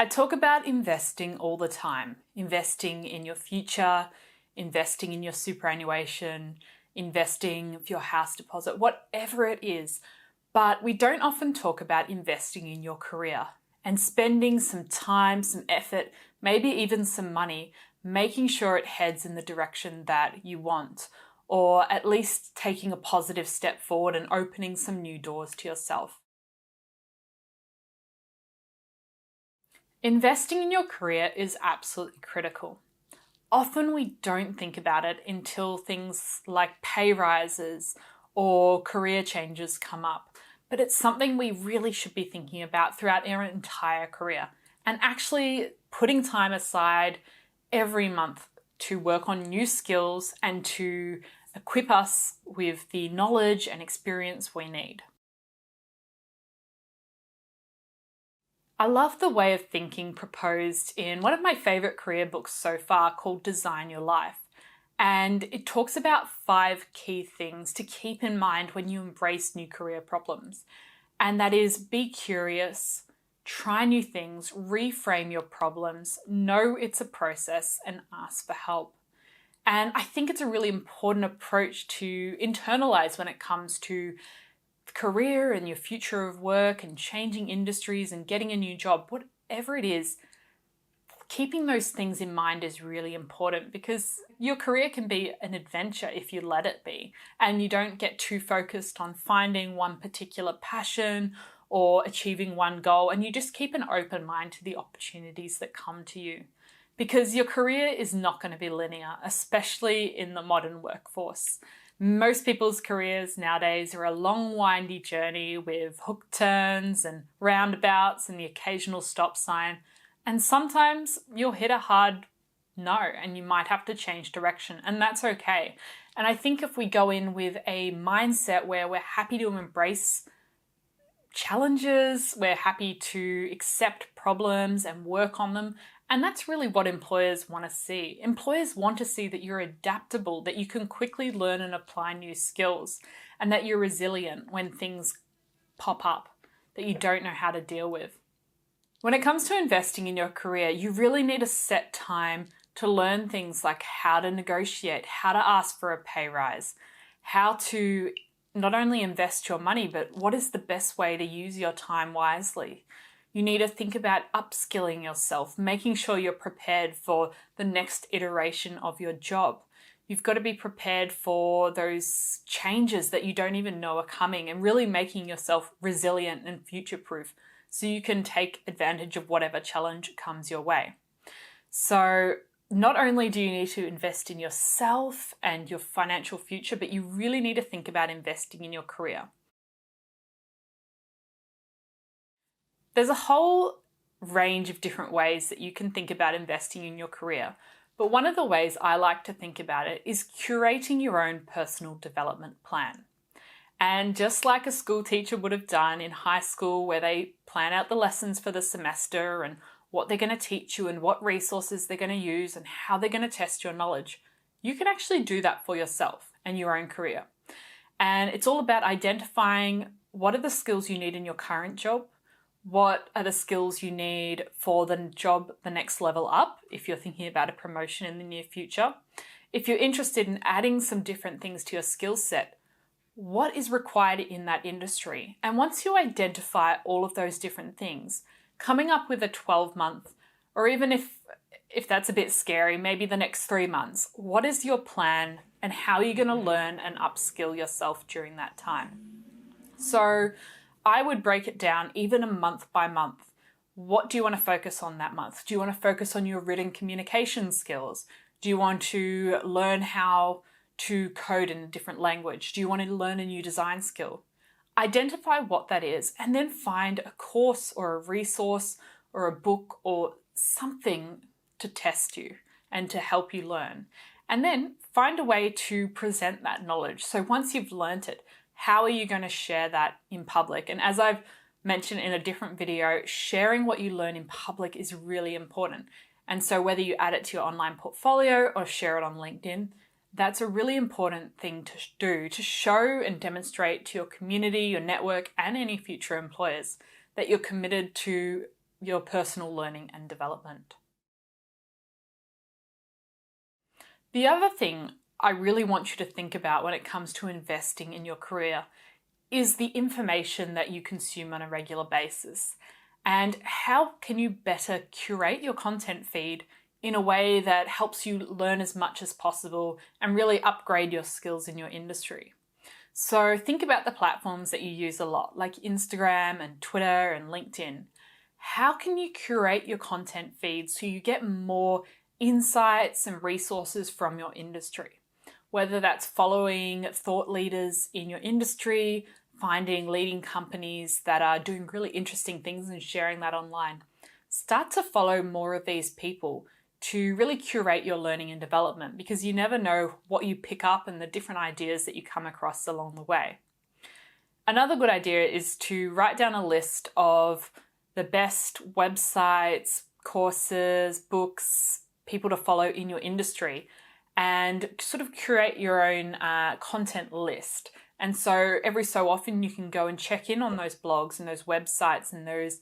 I talk about investing all the time, investing in your future, investing in your superannuation, investing for your house deposit, whatever it is. But we don't often talk about investing in your career and spending some time, some effort, maybe even some money, making sure it heads in the direction that you want, or at least taking a positive step forward and opening some new doors to yourself. Investing in your career is absolutely critical. Often we don't think about it until things like pay rises or career changes come up, but it's something we really should be thinking about throughout our entire career, and actually putting time aside every month to work on new skills and to equip us with the knowledge and experience we need. I love the way of thinking proposed in one of my favorite career books so far called Design Your Life. And it talks about 5 key things to keep in mind when you embrace new career problems. And that is, be curious, try new things, reframe your problems, know it's a process, and ask for help. And I think it's a really important approach to internalize when it comes to career and your future of work and changing industries and getting a new job, whatever it is. Keeping those things in mind is really important, because your career can be an adventure if you let it be, and you don't get too focused on finding one particular passion or achieving one goal, and you just keep an open mind to the opportunities that come to you. Because your career is not going to be linear, especially in the modern workforce. Most people's careers nowadays are a long, windy journey with hook turns and roundabouts and the occasional stop sign. And sometimes you'll hit a hard no and you might have to change direction, and that's okay. And I think if we go in with a mindset where we're happy to embrace challenges, we're happy to accept problems and work on them, and that's really what employers want to see. Employers want to see that you're adaptable, that you can quickly learn and apply new skills, and that you're resilient when things pop up that you don't know how to deal with. When it comes to investing in your career, you really need to set time to learn things like how to negotiate, how to ask for a pay rise, how to not only invest your money, but what is the best way to use your time wisely. You need to think about upskilling yourself, making sure you're prepared for the next iteration of your job. You've got to be prepared for those changes that you don't even know are coming, and really making yourself resilient and future-proof so you can take advantage of whatever challenge comes your way. So not only do you need to invest in yourself and your financial future, but you really need to think about investing in your career. There's a whole range of different ways that you can think about investing in your career, but one of the ways I like to think about it is curating your own personal development plan. And just like a school teacher would have done in high school, where they plan out the lessons for the semester and what they're going to teach you and what resources they're going to use and how they're going to test your knowledge, you can actually do that for yourself and your own career. And it's all about identifying what are the skills you need in your current job, what are the skills you need for the job the next level up, if you're thinking about a promotion in the near future. If you're interested in adding some different things to your skill set, what is required in that industry? And once you identify all of those different things, coming up with a 12-month, or even if that's a bit scary, maybe the next 3 months, what is your plan and how are you going to learn and upskill yourself during that time? So I would break it down even a month by month. What do you want to focus on that month? Do you want to focus on your written communication skills? Do you want to learn how to code in a different language? Do you want to learn a new design skill? Identify what that is, and then find a course or a resource or a book or something to test you and to help you learn. And then find a way to present that knowledge. So once you've learnt it, how are you going to share that in public? And as I've mentioned in a different video, sharing what you learn in public is really important. And so whether you add it to your online portfolio or share it on LinkedIn, that's a really important thing to do, to show and demonstrate to your community, your network, and any future employers that you're committed to your personal learning and development. The other thing I really want you to think about when it comes to investing in your career is the information that you consume on a regular basis. And how can you better curate your content feed in a way that helps you learn as much as possible and really upgrade your skills in your industry? So think about the platforms that you use a lot, like Instagram and Twitter and LinkedIn. How can you curate your content feed so you get more insights and resources from your industry? Whether that's following thought leaders in your industry, finding leading companies that are doing really interesting things and sharing that online. Start to follow more of these people to really curate your learning and development, because you never know what you pick up and the different ideas that you come across along the way. Another good idea is to write down a list of the best websites, courses, books, people to follow in your industry, and sort of curate your own content list. And so every so often you can go and check in on those blogs and those websites and those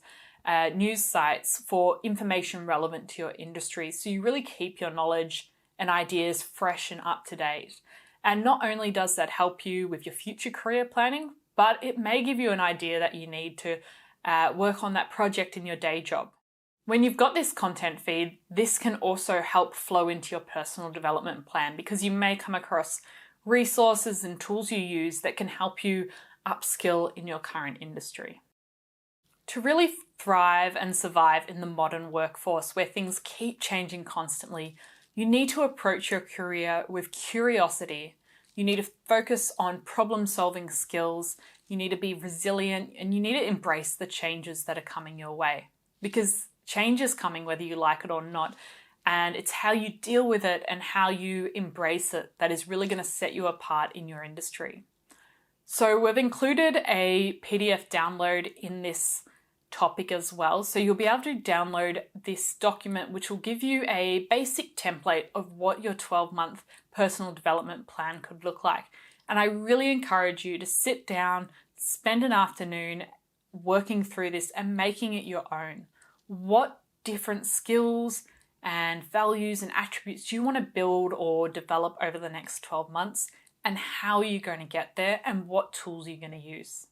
news sites for information relevant to your industry, so you really keep your knowledge and ideas fresh and up to date. And not only does that help you with your future career planning, but it may give you an idea that you need to work on that project in your day job. When you've got this content feed, this can also help flow into your personal development plan, because you may come across resources and tools you use that can help you upskill in your current industry. To really thrive and survive in the modern workforce where things keep changing constantly, you need to approach your career with curiosity. You need to focus on problem-solving skills. You need to be resilient, and you need to embrace the changes that are coming your way, because change is coming whether you like it or not. And it's how you deal with it and how you embrace it that is really going to set you apart in your industry. So we've included a PDF download in this topic as well. So you'll be able to download this document, which will give you a basic template of what your 12-month personal development plan could look like. And I really encourage you to sit down, spend an afternoon working through this and making it your own. What different skills and values and attributes do you want to build or develop over the next 12 months? And how are you going to get there? And what tools are you going to use?